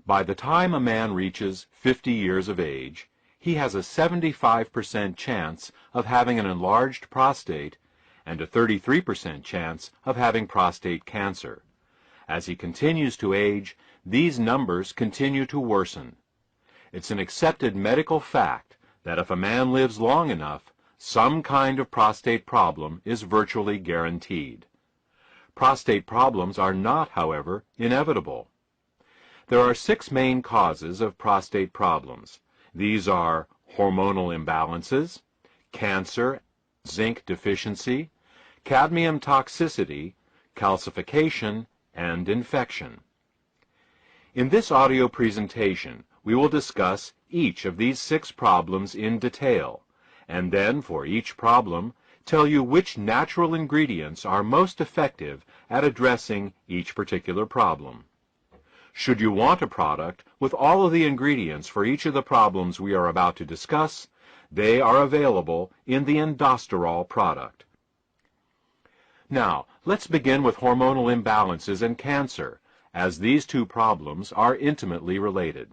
By the time a man reaches 50 years of age, he has a 75% chance of having an enlarged prostate and a 33% chance of having prostate cancer. As he continues to age, these numbers continue to worsen. It's an accepted medical fact that if a man lives long enough, some kind of prostate problem is virtually guaranteed. Prostate problems are not, however, inevitable. There are 6 main causes of prostate problems. These are hormonal imbalances, cancer, zinc deficiency, cadmium toxicity, calcification, and infection. In this audio presentation, we will discuss each of these 6 problems in detail, and then for each problem, tell you which natural ingredients are most effective at addressing each particular problem. Should you want a product with all of the ingredients for each of the problems we are about to discuss, they are available in the Endosterol product. Now, let's begin with hormonal imbalances and cancer, as these 2 problems are intimately related.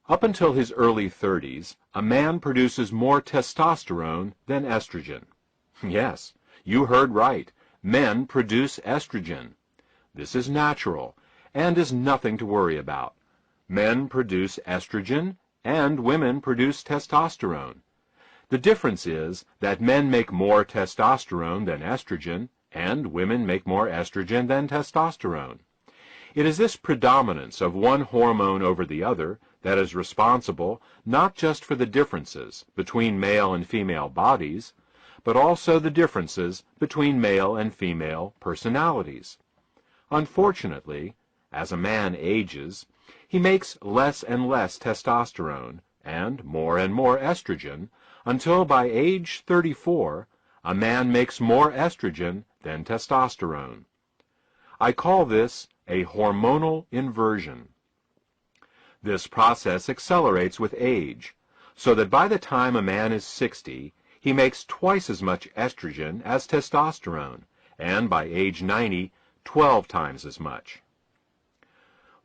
Up until his early 30s, a man produces more testosterone than estrogen. Yes, you heard right. Men produce estrogen. This is natural and is nothing to worry about. Men produce estrogen and women produce testosterone. The difference is that men make more testosterone than estrogen and women make more estrogen than testosterone. It is this predominance of one hormone over the other that is responsible not just for the differences between male and female bodies, but also the differences between male and female personalities. Unfortunately, as a man ages, he makes less and less testosterone and more estrogen until by age 34, a man makes more estrogen than testosterone. I call this a hormonal inversion. This process accelerates with age, so that by the time a man is 60, he makes twice as much estrogen as testosterone, and by age 90, 12 times as much.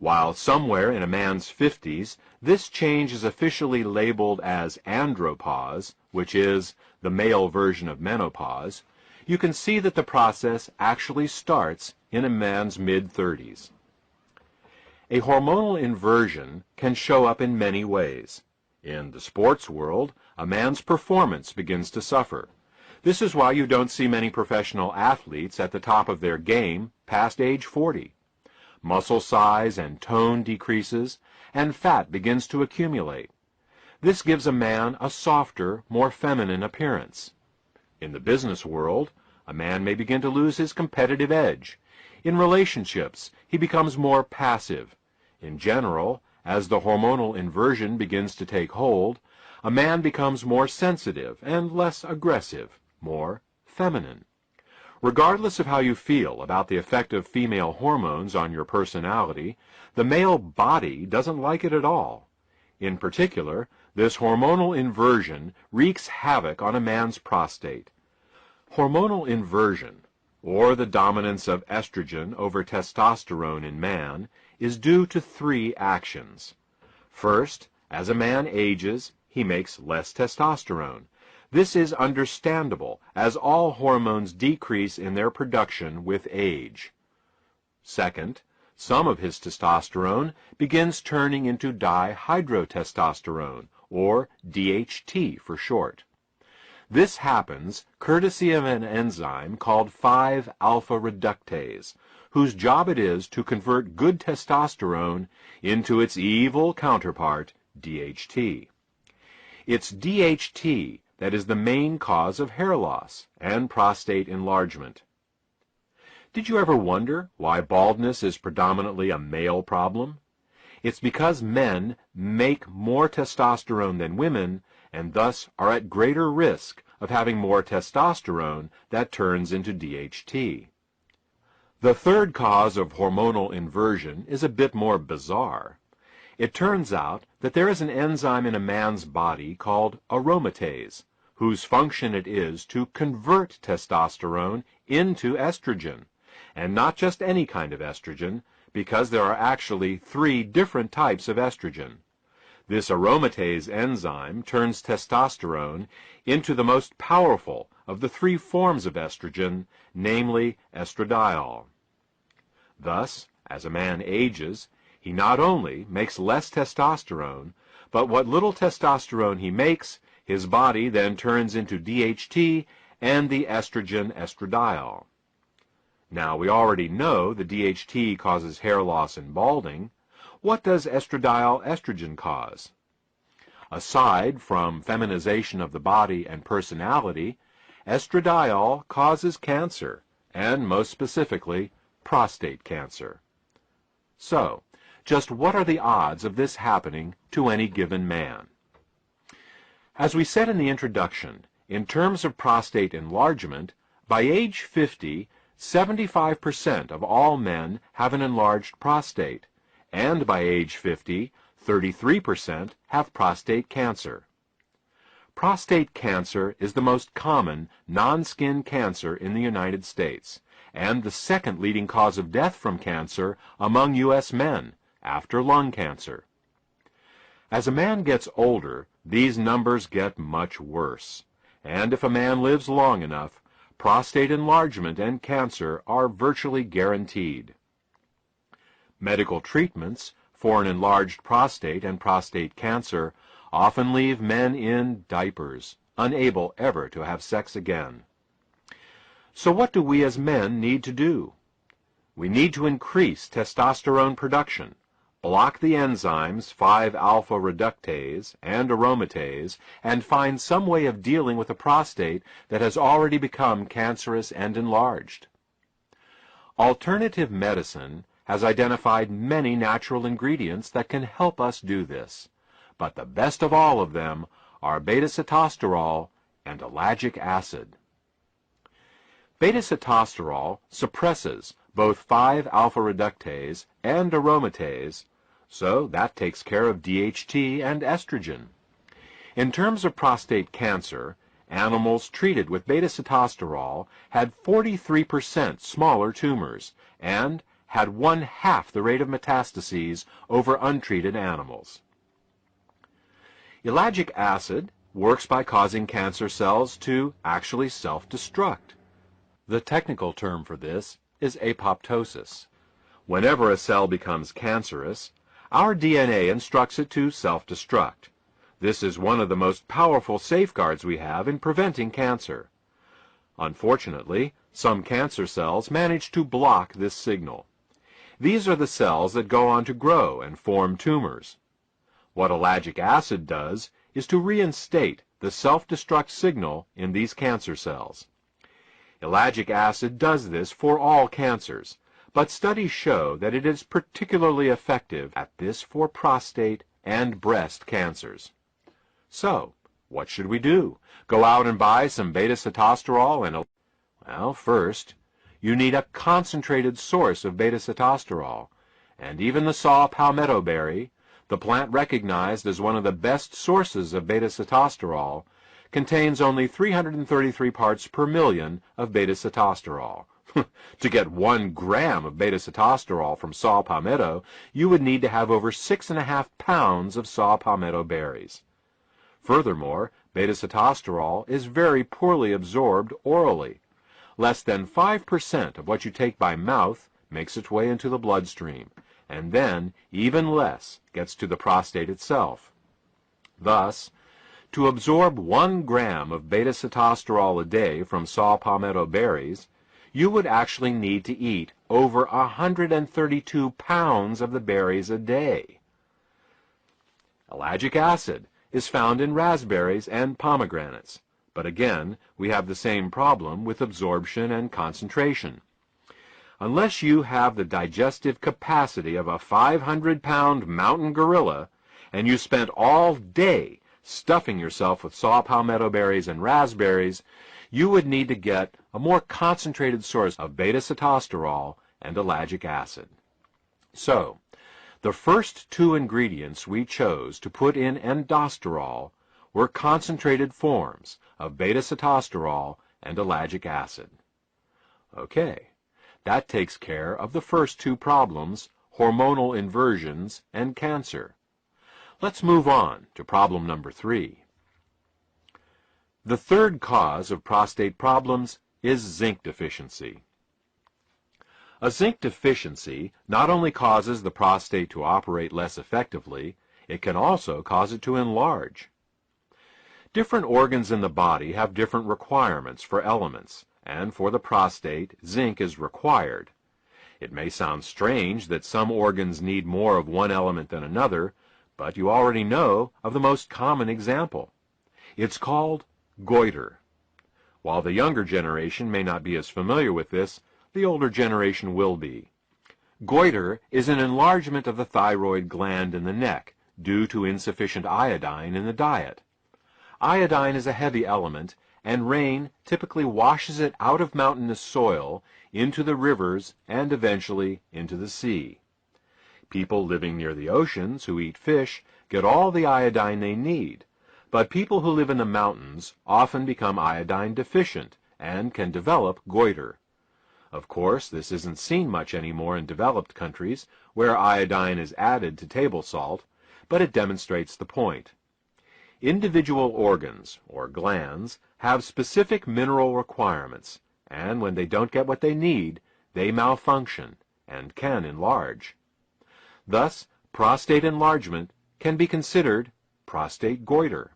While somewhere in a man's 50s, this change is officially labeled as andropause, which is the male version of menopause, you can see that the process actually starts in a man's mid-30s. A hormonal inversion can show up in many ways. In the sports world, a man's performance begins to suffer. This is why you don't see many professional athletes at the top of their game past age 40. Muscle size and tone decreases, and fat begins to accumulate. This gives a man a softer, more feminine appearance. In the business world, a man may begin to lose his competitive edge. In relationships, he becomes more passive. In general, as the hormonal inversion begins to take hold, a man becomes more sensitive and less aggressive, more feminine. Regardless of how you feel about the effect of female hormones on your personality, the male body doesn't like it at all. In particular, this hormonal inversion wreaks havoc on a man's prostate. Hormonal inversion, or the dominance of estrogen over testosterone in man, is due to 3 actions. First, as a man ages, he makes less testosterone. This is understandable, as all hormones decrease in their production with age. Second, some of his testosterone begins turning into dihydrotestosterone, or DHT for short. This happens courtesy of an enzyme called 5-alpha reductase, whose job it is to convert good testosterone into its evil counterpart, DHT. It's DHT that is the main cause of hair loss and prostate enlargement. Did you ever wonder why baldness is predominantly a male problem? It's because men make more testosterone than women and thus are at greater risk of having more testosterone that turns into DHT. The third cause of hormonal inversion is a bit more bizarre. It turns out that there is an enzyme in a man's body called aromatase, whose function it is to convert testosterone into estrogen, and not just any kind of estrogen, because there are actually 3 different types of estrogen. This aromatase enzyme turns testosterone into the most powerful of the 3 forms of estrogen, namely estradiol. Thus, as a man ages, he not only makes less testosterone, but what little testosterone he makes, his body then turns into DHT and the estrogen estradiol. Now, we already know the DHT causes hair loss and balding. What does estradiol estrogen cause? Aside from feminization of the body and personality, estradiol causes cancer, and most specifically, prostate cancer. So, just what are the odds of this happening to any given man? As we said in the introduction, in terms of prostate enlargement, by age 50, 75% of all men have an enlarged prostate, and by age 50, 33% have prostate cancer. Prostate cancer is the most common non-skin cancer in the United States, and the second leading cause of death from cancer among U.S. men, after lung cancer. As a man gets older, these numbers get much worse, and if a man lives long enough, prostate enlargement and cancer are virtually guaranteed. Medical treatments for an enlarged prostate and prostate cancer often leave men in diapers, unable ever to have sex again. So what do we as men need to do? We need to increase testosterone production, block the enzymes 5-alpha reductase and aromatase, and find some way of dealing with a prostate that has already become cancerous and enlarged. Alternative medicine has identified many natural ingredients that can help us do this, but the best of all of them are beta-sitosterol and ellagic acid. Beta-sitosterol suppresses both 5-alpha reductase and aromatase, so that takes care of DHT and estrogen. In terms of prostate cancer, animals treated with beta-sitosterol had 43% smaller tumors and had 1/2 the rate of metastases over untreated animals. Ellagic acid works by causing cancer cells to actually self-destruct. The technical term for this is apoptosis. Whenever a cell becomes cancerous, our DNA instructs it to self-destruct. This is one of the most powerful safeguards we have in preventing cancer. Unfortunately, some cancer cells manage to block this signal. These are the cells that go on to grow and form tumors. What ellagic acid does is to reinstate the self-destruct signal in these cancer cells. Ellagic acid does this for all cancers, but studies show that it is particularly effective at this for prostate and breast cancers. So, what should we do? Go out and buy some beta-sitosterol and... Well, first, you need a concentrated source of beta-sitosterol, and even the saw palmetto berry, the plant recognized as one of the best sources of beta-sitosterol, contains only 333 parts per million of beta-sitosterol. To get 1 gram of beta-sitosterol from saw palmetto, you would need to have over 6.5 pounds of saw palmetto berries. Furthermore, beta-sitosterol is very poorly absorbed orally. Less than 5% of what you take by mouth makes its way into the bloodstream, and then even less gets to the prostate itself. Thus, to absorb 1 gram of beta-sitosterol a day from saw palmetto berries, you would actually need to eat over 132 pounds of the berries a day. Ellagic acid is found in raspberries and pomegranates, but again, we have the same problem with absorption and concentration. Unless you have the digestive capacity of a 500-pound mountain gorilla, and you spent all day stuffing yourself with saw palmetto berries and raspberries, you would need to get a more concentrated source of beta-sitosterol and ellagic acid. So, the first 2 ingredients we chose to put in endosterol were concentrated forms of beta-sitosterol and ellagic acid. Okay, that takes care of the first 2 problems, hormonal inversions, and cancer. Let's move on to problem number 3. The third cause of prostate problems is zinc deficiency. A zinc deficiency not only causes the prostate to operate less effectively, it can also cause it to enlarge. Different organs in the body have different requirements for elements, and for the prostate, zinc is required. It may sound strange that some organs need more of one element than another, but you already know of the most common example. It's called goiter. While the younger generation may not be as familiar with this, the older generation will be. Goiter is an enlargement of the thyroid gland in the neck due to insufficient iodine in the diet. Iodine is a heavy element, and rain typically washes it out of mountainous soil into the rivers and eventually into the sea. People living near the oceans who eat fish get all the iodine they need, but people who live in the mountains often become iodine deficient and can develop goiter. Of course, this isn't seen much anymore in developed countries where iodine is added to table salt, but it demonstrates the point. Individual organs, or glands, have specific mineral requirements, and when they don't get what they need, they malfunction and can enlarge. Thus, prostate enlargement can be considered prostate goiter.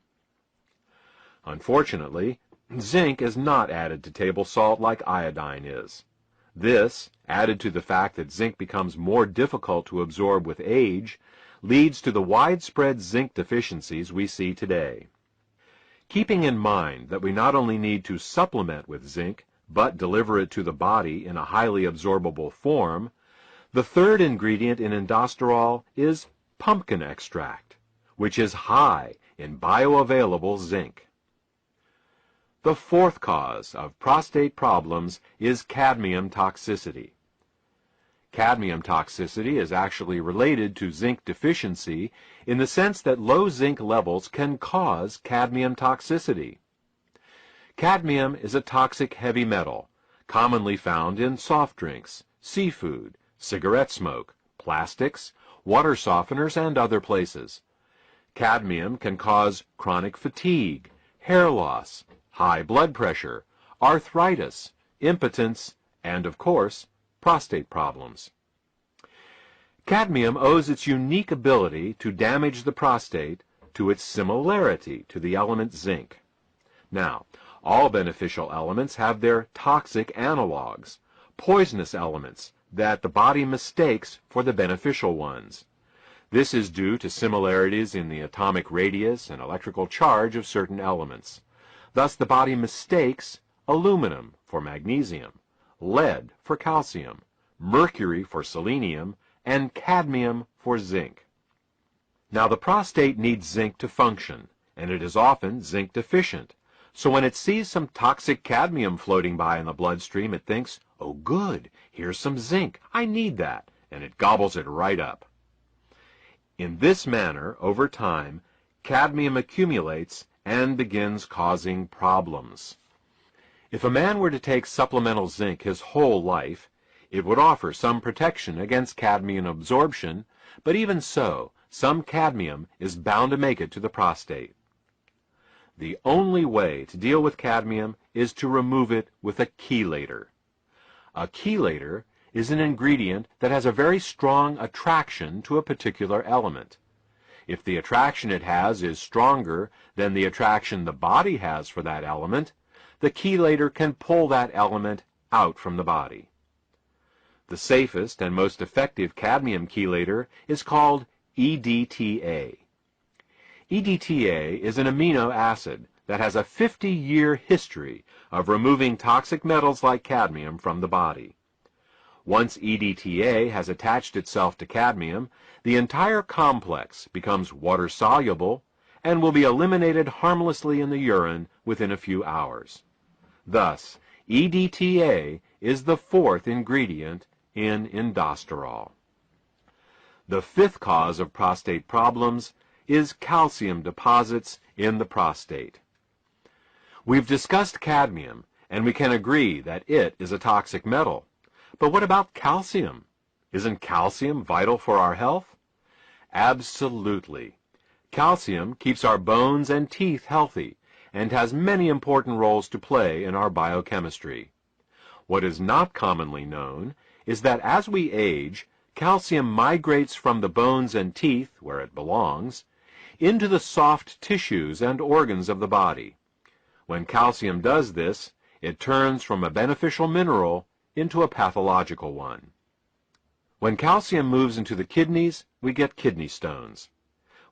Unfortunately, zinc is not added to table salt like iodine is. This, added to the fact that zinc becomes more difficult to absorb with age, leads to the widespread zinc deficiencies we see today. Keeping in mind that we not only need to supplement with zinc, but deliver it to the body in a highly absorbable form, the third ingredient in indosterol is pumpkin extract, which is high in bioavailable zinc. The fourth cause of prostate problems is cadmium toxicity. Cadmium toxicity is actually related to zinc deficiency in the sense that low zinc levels can cause cadmium toxicity. Cadmium is a toxic heavy metal, commonly found in soft drinks, seafood, cigarette smoke, plastics, water softeners, and other places. Cadmium can cause chronic fatigue, hair loss, high blood pressure, arthritis, impotence, and, of course, prostate problems. Cadmium owes its unique ability to damage the prostate to its similarity to the element zinc. Now, all beneficial elements have their toxic analogs, poisonous elements that the body mistakes for the beneficial ones. This is due to similarities in the atomic radius and electrical charge of certain elements. Thus, the body mistakes aluminum for magnesium, lead for calcium, mercury for selenium, and cadmium for zinc. Now, the prostate needs zinc to function, and it is often zinc deficient. So when it sees some toxic cadmium floating by in the bloodstream, it thinks, "Oh good, here's some zinc, I need that," and it gobbles it right up. In this manner, over time, cadmium accumulates and begins causing problems. If a man were to take supplemental zinc his whole life, it would offer some protection against cadmium absorption, but even so, some cadmium is bound to make it to the prostate. The only way to deal with cadmium is to remove it with a chelator. A chelator is an ingredient that has a very strong attraction to a particular element. If the attraction it has is stronger than the attraction the body has for that element, the chelator can pull that element out from the body. The safest and most effective cadmium chelator is called EDTA. EDTA is an amino acid that has a 50-year history of removing toxic metals like cadmium from the body. Once EDTA has attached itself to cadmium, the entire complex becomes water-soluble and will be eliminated harmlessly in the urine within a few hours. Thus, EDTA is the fourth ingredient in indosterol. The fifth cause of prostate problems is calcium deposits in the prostate. We've discussed cadmium, and we can agree that it is a toxic metal. But what about calcium? Isn't calcium vital for our health? Absolutely. Calcium keeps our bones and teeth healthy and has many important roles to play in our biochemistry. What is not commonly known is that as we age, calcium migrates from the bones and teeth, where it belongs, into the soft tissues and organs of the body. When calcium does this, it turns from a beneficial mineral into a pathological one. When calcium moves into the kidneys, we get kidney stones.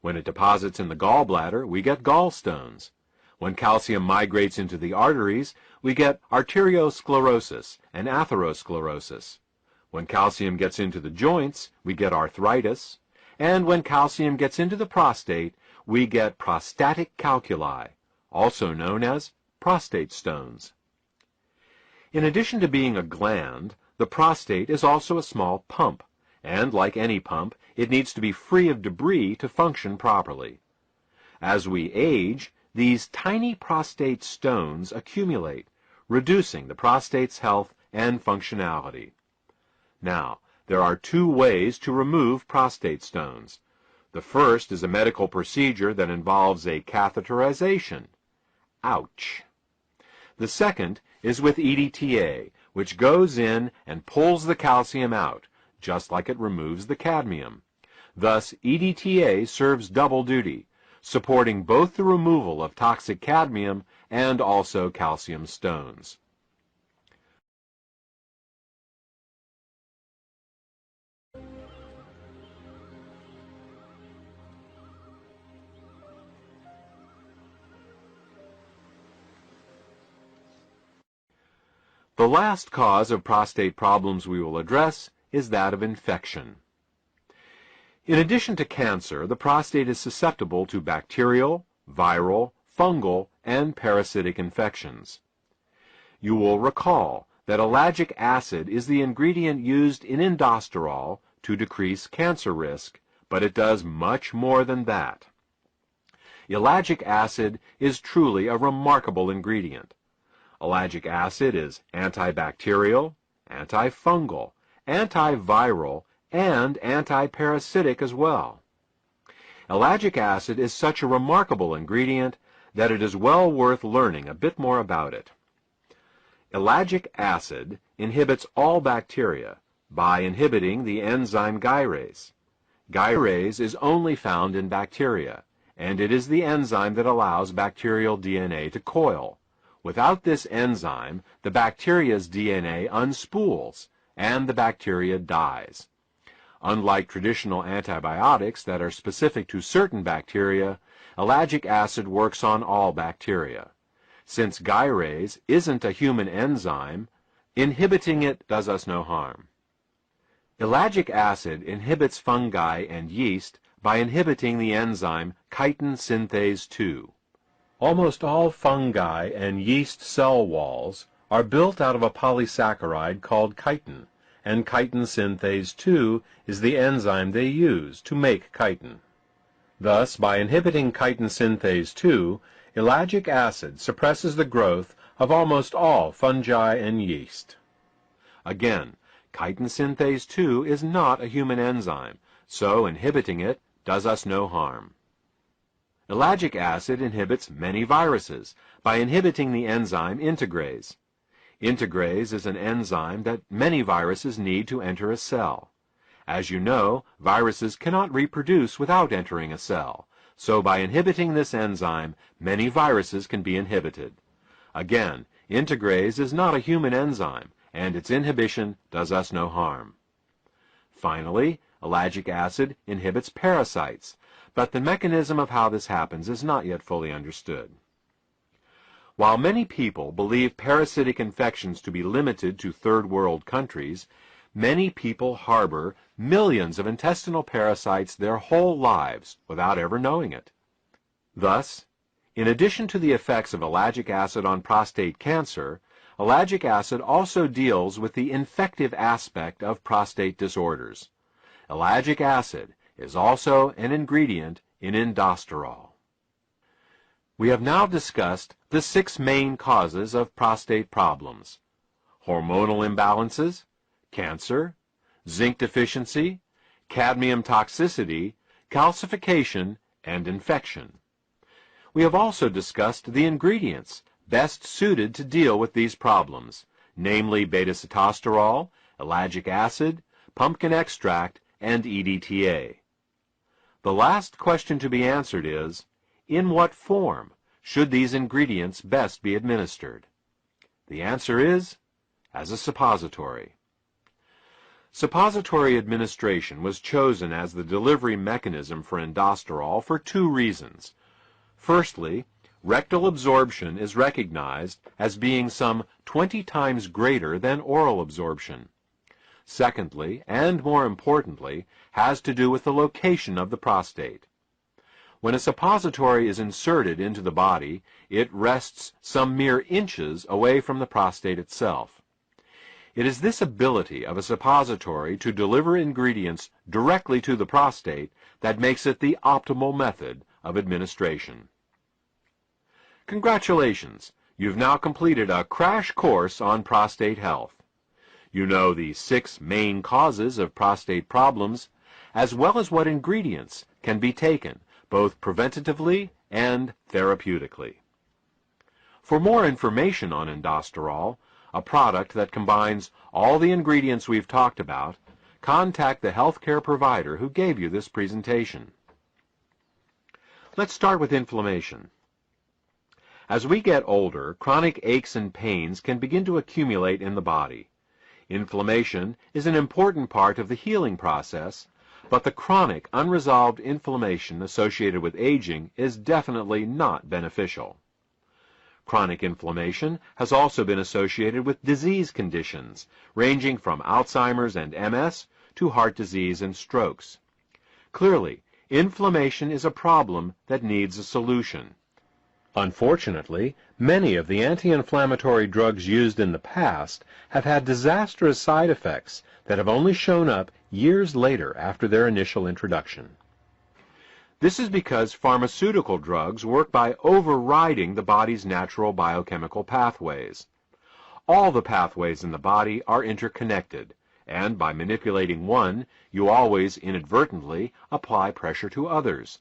When it deposits in the gallbladder, we get gallstones. When calcium migrates into the arteries, we get arteriosclerosis and atherosclerosis. When calcium gets into the joints, we get arthritis. And when calcium gets into the prostate, we get prostatic calculi, also known as prostate stones. In addition to being a gland, the prostate is also a small pump, and like any pump, it needs to be free of debris to function properly. As we age, these tiny prostate stones accumulate, reducing the prostate's health and functionality. Now, there are two ways to remove prostate stones. The first is a medical procedure that involves a catheterization. Ouch! The second is with EDTA, which goes in and pulls the calcium out, just like it removes the cadmium. Thus, EDTA serves double duty, supporting both the removal of toxic cadmium and also calcium stones. The last cause of prostate problems we will address is that of infection. In addition to cancer, the prostate is susceptible to bacterial, viral, fungal, and parasitic infections. You will recall that ellagic acid is the ingredient used in indosterol to decrease cancer risk, but it does much more than that. Ellagic acid is truly a remarkable ingredient. Ellagic acid is antibacterial, antifungal, antiviral, and antiparasitic as well. Ellagic acid is such a remarkable ingredient that it is well worth learning a bit more about it. Ellagic acid inhibits all bacteria by inhibiting the enzyme gyrase. Gyrase is only found in bacteria, and it is the enzyme that allows bacterial DNA to coil. Without this enzyme, the bacteria's DNA unspools, and the bacteria dies. Unlike traditional antibiotics that are specific to certain bacteria, ellagic acid works on all bacteria. Since gyrase isn't a human enzyme, inhibiting it does us no harm. Ellagic acid inhibits fungi and yeast by inhibiting the enzyme chitin synthase 2. Almost all fungi and yeast cell walls are built out of a polysaccharide called chitin, and chitin synthase 2 is the enzyme they use to make chitin. Thus, by inhibiting chitin synthase 2, ellagic acid suppresses the growth of almost all fungi and yeast. Again, chitin synthase 2 is not a human enzyme, so inhibiting it does us no harm. Ellagic acid inhibits many viruses by inhibiting the enzyme integrase. Integrase is an enzyme that many viruses need to enter a cell. As you know, viruses cannot reproduce without entering a cell, so by inhibiting this enzyme, many viruses can be inhibited. Again, integrase is not a human enzyme, and its inhibition does us no harm. Finally, ellagic acid inhibits parasites, but the mechanism of how this happens is not yet fully understood. While many people believe parasitic infections to be limited to third world countries, many people harbor millions of intestinal parasites their whole lives without ever knowing it. Thus, in addition to the effects of ellagic acid on prostate cancer, ellagic acid also deals with the infective aspect of prostate disorders. Ellagic acid is also an ingredient in indosterol. We have now discussed the 6 main causes of prostate problems: hormonal imbalances, cancer, zinc deficiency, cadmium toxicity, calcification, and infection. We have also discussed the ingredients best suited to deal with these problems, namely beta-sitosterol, ellagic acid, pumpkin extract, and EDTA. The last question to be answered is, in what form should these ingredients best be administered? The answer is, as a suppository. Suppository administration was chosen as the delivery mechanism for indosterol for two reasons. Firstly, rectal absorption is recognized as being some 20 times greater than oral absorption. Secondly, and more importantly, has to do with the location of the prostate. When a suppository is inserted into the body, it rests some mere inches away from the prostate itself. It is this ability of a suppository to deliver ingredients directly to the prostate that makes it the optimal method of administration. Congratulations! You've now completed a crash course on prostate health. You know the 6 main causes of prostate problems, as well as what ingredients can be taken, both preventatively and therapeutically. For more information on indosterol, a product that combines all the ingredients we've talked about, contact the healthcare provider who gave you this presentation. Let's start with inflammation. As we get older, chronic aches and pains can begin to accumulate in the body. Inflammation is an important part of the healing process, but the chronic, unresolved inflammation associated with aging is definitely not beneficial. Chronic inflammation has also been associated with disease conditions, ranging from Alzheimer's and MS to heart disease and strokes. Clearly, inflammation is a problem that needs a solution. Unfortunately, many of the anti-inflammatory drugs used in the past have had disastrous side effects that have only shown up years later after their initial introduction. This is because pharmaceutical drugs work by overriding the body's natural biochemical pathways. All the pathways in the body are interconnected, and by manipulating one, you always inadvertently apply pressure to others.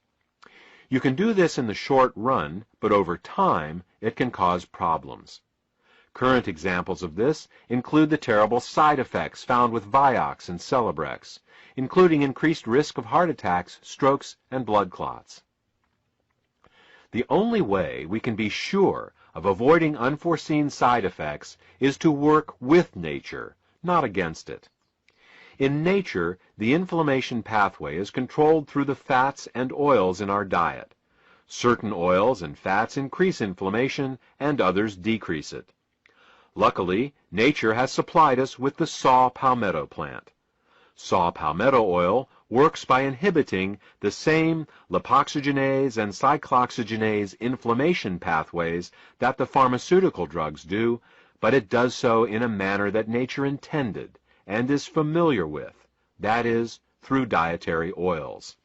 You can do this in the short run, but over time, it can cause problems. Current examples of this include the terrible side effects found with Vioxx and Celebrex, including increased risk of heart attacks, strokes, and blood clots. The only way we can be sure of avoiding unforeseen side effects is to work with nature, not against it. In nature, the inflammation pathway is controlled through the fats and oils in our diet. Certain oils and fats increase inflammation, and others decrease it. Luckily, nature has supplied us with the saw palmetto plant. Saw palmetto oil works by inhibiting the same lipoxygenase and cyclooxygenase inflammation pathways that the pharmaceutical drugs do, but it does so in a manner that nature intended and is familiar with, that is, through dietary oils.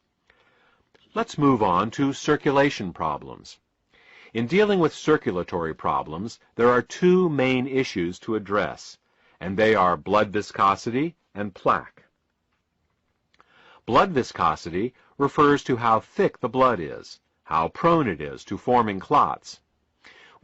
Let's move on to circulation problems. In dealing with circulatory problems, there are two main issues to address, and they are blood viscosity and plaque. Blood viscosity refers to how thick the blood is, how prone it is to forming clots.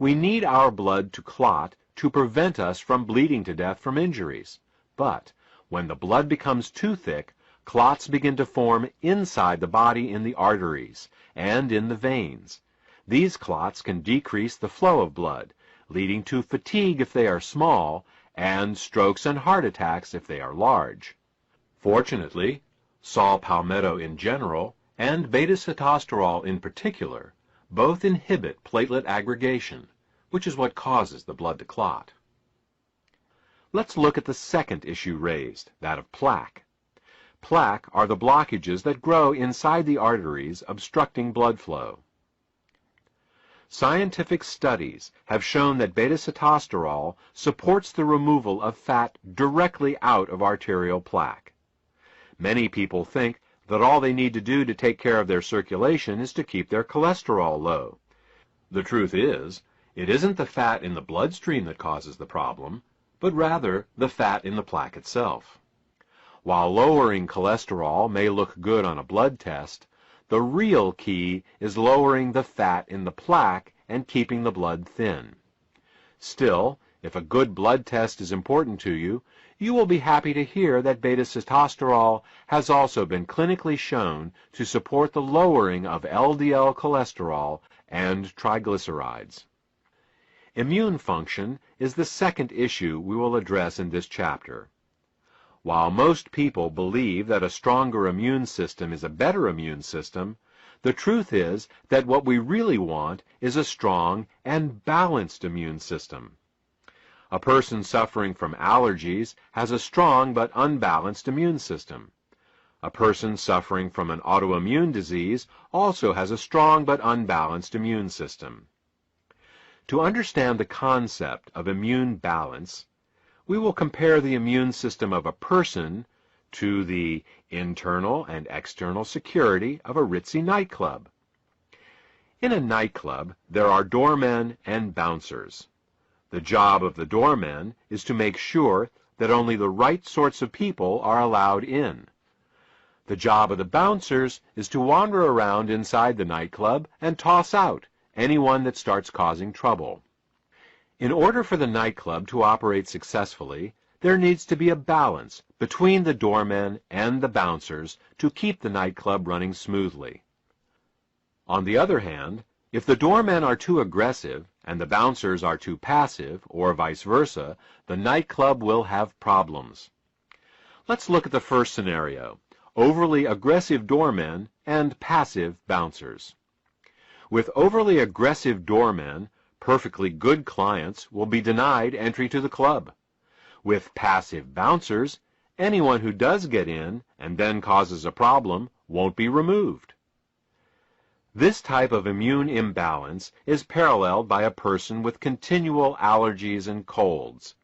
We need our blood to clot to prevent us from bleeding to death from injuries. But when the blood becomes too thick, clots begin to form inside the body in the arteries and in the veins. These clots can decrease the flow of blood, leading to fatigue if they are small, and strokes and heart attacks if they are large. Fortunately, saw palmetto in general, and beta-sitosterol in particular, both inhibit platelet aggregation, which is what causes the blood to clot. Let's look at the second issue raised, that of plaque. Plaque are the blockages that grow inside the arteries, obstructing blood flow. Scientific studies have shown that beta-sitosterol supports the removal of fat directly out of arterial plaque. Many people think that all they need to do to take care of their circulation is to keep their cholesterol low. The truth is, it isn't the fat in the bloodstream that causes the problem, but rather the fat in the plaque itself. While lowering cholesterol may look good on a blood test, the real key is lowering the fat in the plaque and keeping the blood thin. Still, if a good blood test is important to you, you will be happy to hear that beta-sitosterol has also been clinically shown to support the lowering of LDL cholesterol and triglycerides. Immune function is the second issue we will address in this chapter. While most people believe that a stronger immune system is a better immune system, the truth is that what we really want is a strong and balanced immune system. A person suffering from allergies has a strong but unbalanced immune system. A person suffering from an autoimmune disease also has a strong but unbalanced immune system. To understand the concept of immune balance, we will compare the immune system of a person to the internal and external security of a ritzy nightclub. In a nightclub, there are doormen and bouncers. The job of the doormen is to make sure that only the right sorts of people are allowed in. The job of the bouncers is to wander around inside the nightclub and toss out anyone that starts causing trouble. In order for the nightclub to operate successfully, there needs to be a balance between the doormen and the bouncers to keep the nightclub running smoothly. On the other hand, if the doormen are too aggressive and the bouncers are too passive, or vice versa, the nightclub will have problems. Let's look at the first scenario: overly aggressive doormen and passive bouncers. With overly aggressive doormen, perfectly good clients will be denied entry to the club. With passive bouncers, anyone who does get in and then causes a problem won't be removed. This type of immune imbalance is paralleled by a person with continual allergies and colds.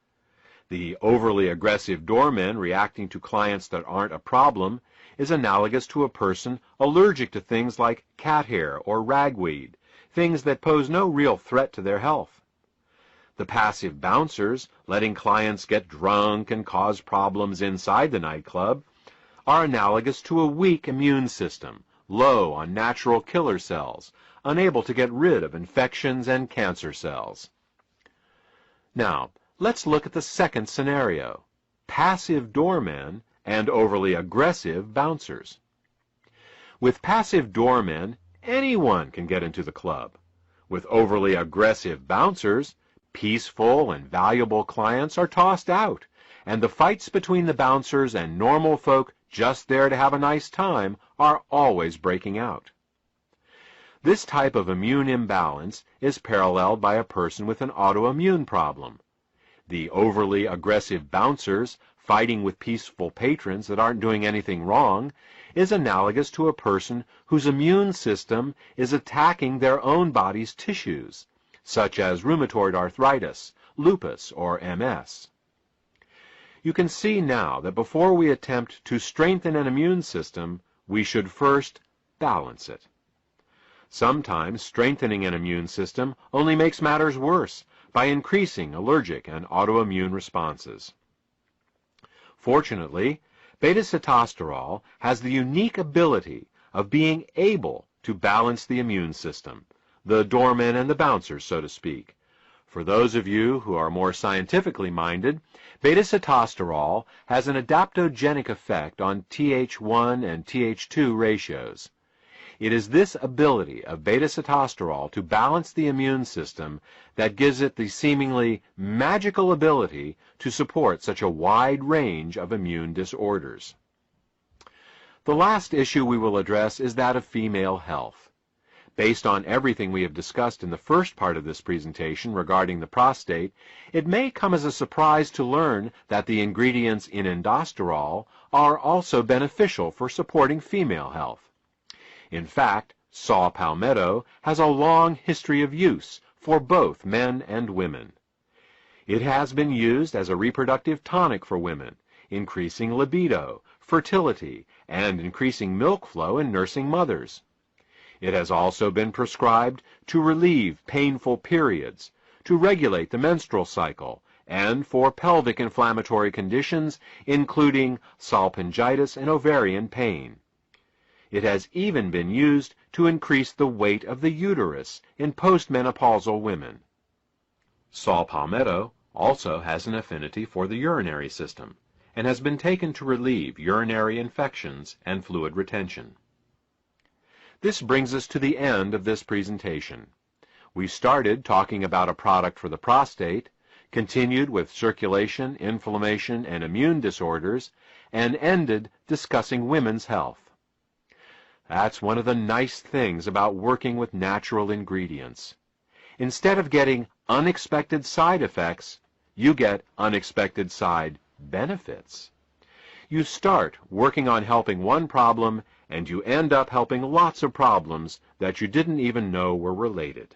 The overly aggressive doormen reacting to clients that aren't a problem is analogous to a person allergic to things like cat hair or ragweed, things that pose no real threat to their health. The passive bouncers, letting clients get drunk and cause problems inside the nightclub, are analogous to a weak immune system, low on natural killer cells, unable to get rid of infections and cancer cells. Now, let's look at the second scenario: passive doormen and overly aggressive bouncers. With passive doormen, anyone can get into the club. With overly aggressive bouncers, peaceful and valuable clients are tossed out, and the fights between the bouncers and normal folk just there to have a nice time are always breaking out. This type of immune imbalance is paralleled by a person with an autoimmune problem. The overly aggressive bouncers fighting with peaceful patrons that aren't doing anything wrong is analogous to a person whose immune system is attacking their own body's tissues, such as rheumatoid arthritis, lupus, or MS. You can see now that before we attempt to strengthen an immune system, we should first balance it. Sometimes strengthening an immune system only makes matters worse by increasing allergic and autoimmune responses. Fortunately, beta-sitosterol has the unique ability of being able to balance the immune system, the doormen and the bouncers, so to speak. For those of you who are more scientifically minded, beta-sitosterol has an adaptogenic effect on Th1 and Th2 ratios. It is this ability of beta-sitosterol to balance the immune system that gives it the seemingly magical ability to support such a wide range of immune disorders. The last issue we will address is that of female health. Based on everything we have discussed in the first part of this presentation regarding the prostate, it may come as a surprise to learn that the ingredients in indosterol are also beneficial for supporting female health. In fact, saw palmetto has a long history of use for both men and women. It has been used as a reproductive tonic for women, increasing libido, fertility, and increasing milk flow in nursing mothers. It has also been prescribed to relieve painful periods, to regulate the menstrual cycle, and for pelvic inflammatory conditions, including salpingitis and ovarian pain. It has even been used to increase the weight of the uterus in postmenopausal women. Saw palmetto also has an affinity for the urinary system and has been taken to relieve urinary infections and fluid retention. This brings us to the end of this presentation. We started talking about a product for the prostate, continued with circulation, inflammation, and immune disorders, and ended discussing women's health. That's one of the nice things about working with natural ingredients. Instead of getting unexpected side effects, you get unexpected side benefits. You start working on helping one problem, and you end up helping lots of problems that you didn't even know were related.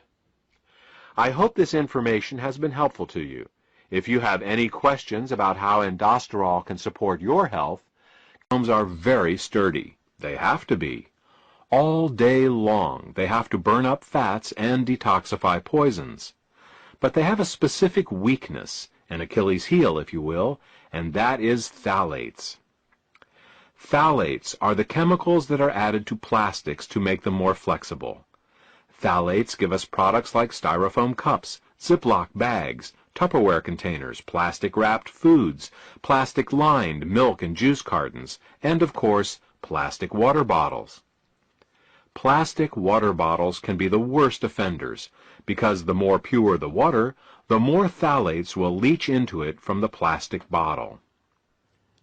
I hope this information has been helpful to you. If you have any questions about how aldosterol can support your health, condoms are very sturdy. They have to be. All day long, they have to burn up fats and detoxify poisons. But they have a specific weakness, an Achilles heel, if you will, and that is phthalates. Phthalates are the chemicals that are added to plastics to make them more flexible. Phthalates give us products like styrofoam cups, Ziploc bags, Tupperware containers, plastic-wrapped foods, plastic-lined milk and juice cartons, and, of course, plastic water bottles. Plastic water bottles can be the worst offenders, because the more pure the water, the more phthalates will leach into it from the plastic bottle.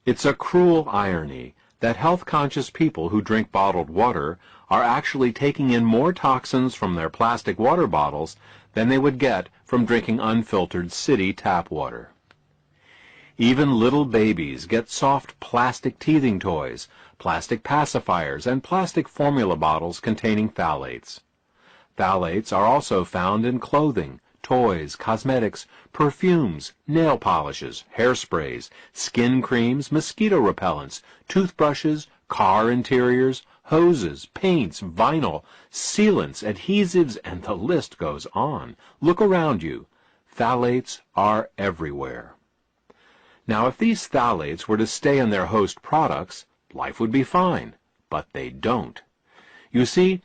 It's a cruel irony that health-conscious people who drink bottled water are actually taking in more toxins from their plastic water bottles than they would get from drinking unfiltered city tap water. Even little babies get soft plastic teething toys, plastic pacifiers, and plastic formula bottles containing phthalates. Phthalates are also found in clothing, toys, cosmetics, perfumes, nail polishes, hairsprays, skin creams, mosquito repellents, toothbrushes, car interiors, hoses, paints, vinyl, sealants, adhesives, and the list goes on. Look around you. Phthalates are everywhere. Now, if these phthalates were to stay in their host products, life would be fine, but they don't. You see,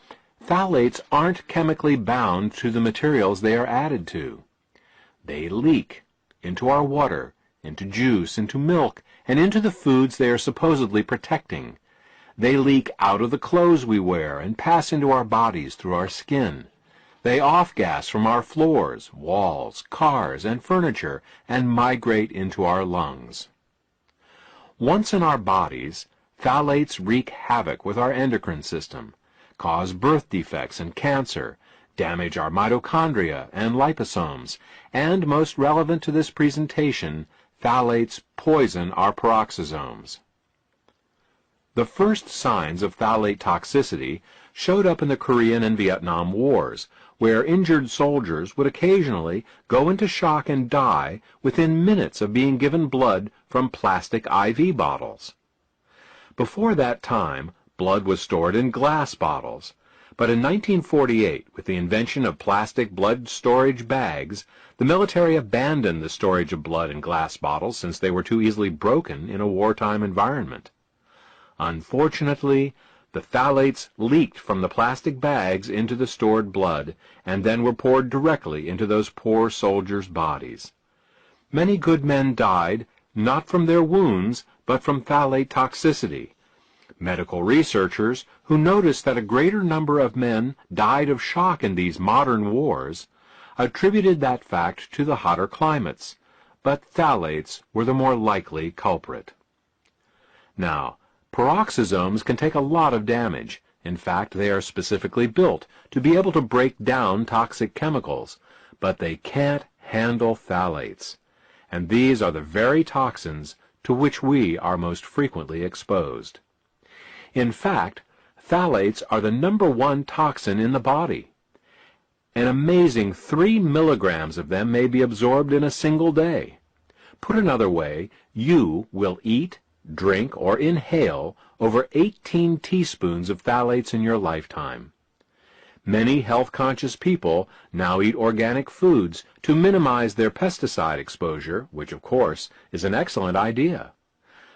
phthalates aren't chemically bound to the materials they are added to. They leak into our water, into juice, into milk, and into the foods they are supposedly protecting. They leak out of the clothes we wear and pass into our bodies through our skin. They off-gas from our floors, walls, cars, and furniture, and migrate into our lungs. Once in our bodies, phthalates wreak havoc with our endocrine system, cause birth defects and cancer, damage our mitochondria and liposomes, and, most relevant to this presentation, phthalates poison our peroxisomes. The first signs of phthalate toxicity showed up in the Korean and Vietnam Wars, where injured soldiers would occasionally go into shock and die within minutes of being given blood from plastic IV bottles. Before that time, blood was stored in glass bottles, but in 1948, with the invention of plastic blood storage bags, the military abandoned the storage of blood in glass bottles since they were too easily broken in a wartime environment. Unfortunately, the phthalates leaked from the plastic bags into the stored blood and then were poured directly into those poor soldiers' bodies. Many good men died, not from their wounds, but from phthalate toxicity. Medical researchers, who noticed that a greater number of men died of shock in these modern wars, attributed that fact to the hotter climates, but phthalates were the more likely culprit. Now, peroxisomes can take a lot of damage. In fact, they are specifically built to be able to break down toxic chemicals, but they can't handle phthalates. And these are the very toxins to which we are most frequently exposed. In fact, phthalates are the #1 toxin in the body. An amazing 3 milligrams of them may be absorbed in a single day. Put another way, you will eat, drink, or inhale over 18 teaspoons of phthalates in your lifetime. Many health-conscious people now eat organic foods to minimize their pesticide exposure, which of course is an excellent idea.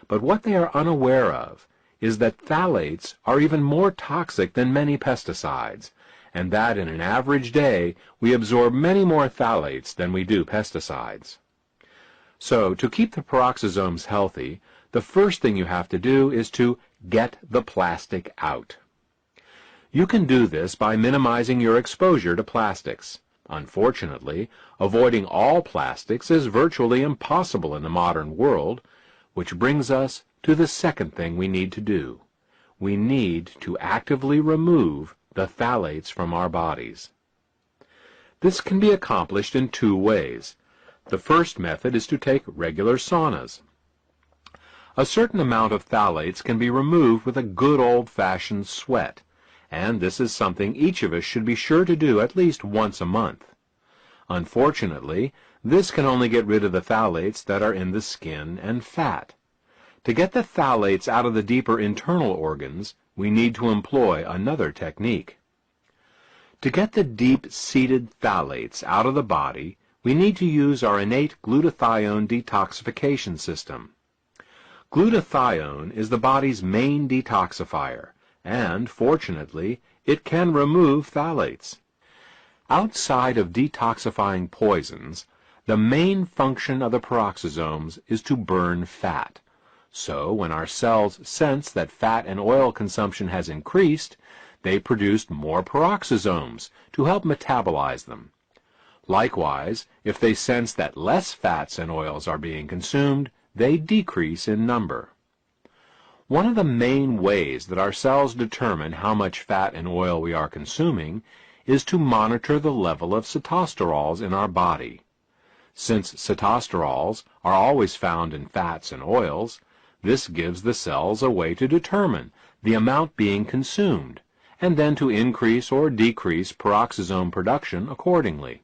But what they are unaware of is that phthalates are even more toxic than many pesticides, and that in an average day we absorb many more phthalates than we do pesticides. So, to keep the peroxisomes healthy, the first thing you have to do is to get the plastic out. You can do this by minimizing your exposure to plastics. Unfortunately, avoiding all plastics is virtually impossible in the modern world, which brings us to the second thing we need to do. We need to actively remove the phthalates from our bodies. This can be accomplished in two ways. The first method is to take regular saunas. A certain amount of phthalates can be removed with a good old-fashioned sweat, and this is something each of us should be sure to do at least once a month. Unfortunately, this can only get rid of the phthalates that are in the skin and fat. To get the phthalates out of the deeper internal organs, we need to employ another technique. To get the deep-seated phthalates out of the body, we need to use our innate glutathione detoxification system. Glutathione is the body's main detoxifier, and, fortunately, it can remove phthalates. Outside of detoxifying poisons, the main function of the peroxisomes is to burn fat. So, when our cells sense that fat and oil consumption has increased, they produce more peroxisomes to help metabolize them. Likewise, if they sense that less fats and oils are being consumed, they decrease in number. One of the main ways that our cells determine how much fat and oil we are consuming is to monitor the level of sitosterols in our body. Since sitosterols are always found in fats and oils, this gives the cells a way to determine the amount being consumed, and then to increase or decrease peroxisome production accordingly.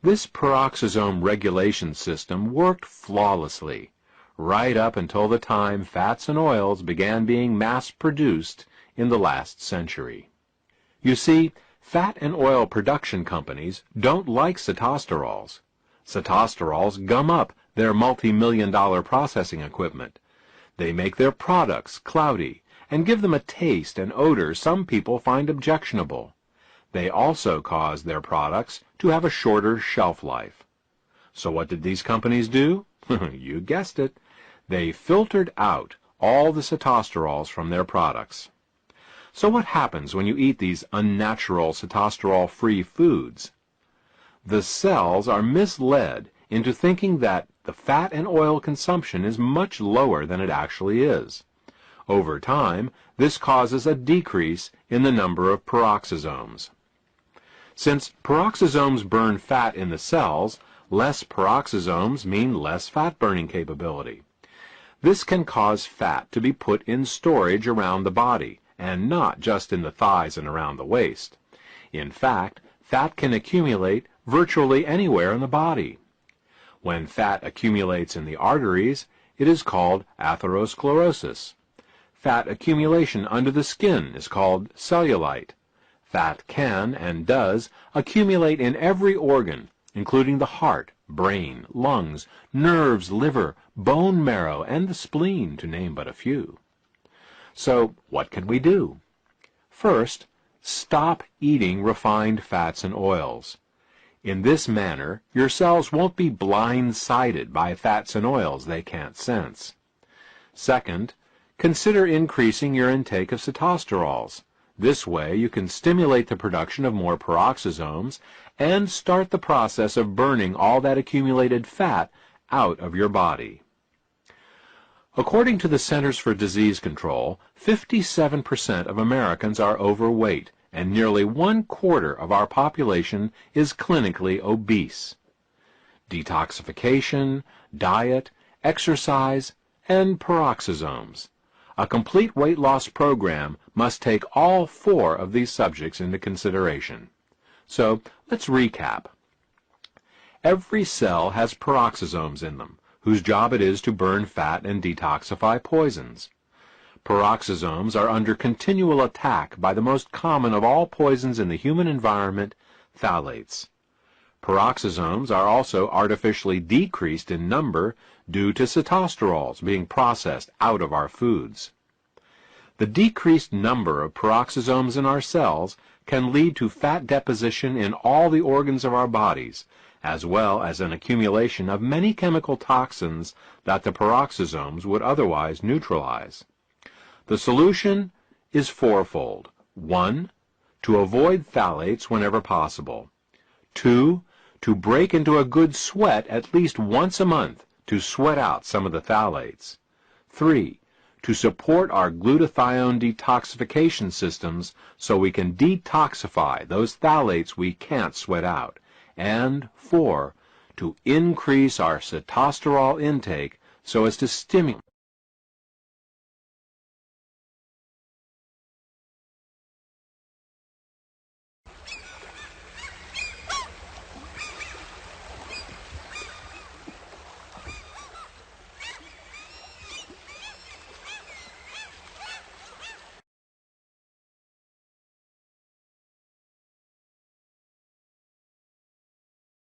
This peroxisome regulation system worked flawlessly, right up until the time fats and oils began being mass-produced in the last century. You see, fat and oil production companies don't like sitosterols. Sitosterols gum up their multi-million-dollar processing equipment. They make their products cloudy and give them a taste and odor some people find objectionable. They also cause their products to have a shorter shelf life. So what did these companies do? You guessed it. They filtered out all the sitosterols from their products. So what happens when you eat these unnatural sitosterol-free foods? The cells are misled into thinking that the fat and oil consumption is much lower than it actually is. Over time, this causes a decrease in the number of peroxisomes. Since peroxisomes burn fat in the cells, less peroxisomes mean less fat-burning capability. This can cause fat to be put in storage around the body, and not just in the thighs and around the waist. In fact, fat can accumulate virtually anywhere in the body. When fat accumulates in the arteries, it is called atherosclerosis. Fat accumulation under the skin is called cellulite. Fat can and does accumulate in every organ, including the heart, brain, lungs, nerves, liver, bone marrow, and the spleen, to name but a few. So, what can we do? First, stop eating refined fats and oils. In this manner, your cells won't be blindsided by fats and oils they can't sense. Second, consider increasing your intake of sitosterols. This way, you can stimulate the production of more peroxisomes and start the process of burning all that accumulated fat out of your body. According to the Centers for Disease Control, 57% of Americans are overweight, and nearly 1/4 of our population is clinically obese. Detoxification, diet, exercise, and peroxisomes. A complete weight loss program must take all 4 of these subjects into consideration. So, let's recap. Every cell has peroxisomes in them, whose job it is to burn fat and detoxify poisons. Peroxisomes are under continual attack by the most common of all poisons in the human environment, phthalates. Peroxisomes are also artificially decreased in number due to cetosterols being processed out of our foods. The decreased number of peroxisomes in our cells can lead to fat deposition in all the organs of our bodies, as well as an accumulation of many chemical toxins that the peroxisomes would otherwise neutralize. The solution is fourfold. 1. To avoid phthalates whenever possible. 2. To break into a good sweat at least once a month to sweat out some of the phthalates. 3. To support our glutathione detoxification systems so we can detoxify those phthalates we can't sweat out. And 4. To increase our cetosterol intake so as to stimulate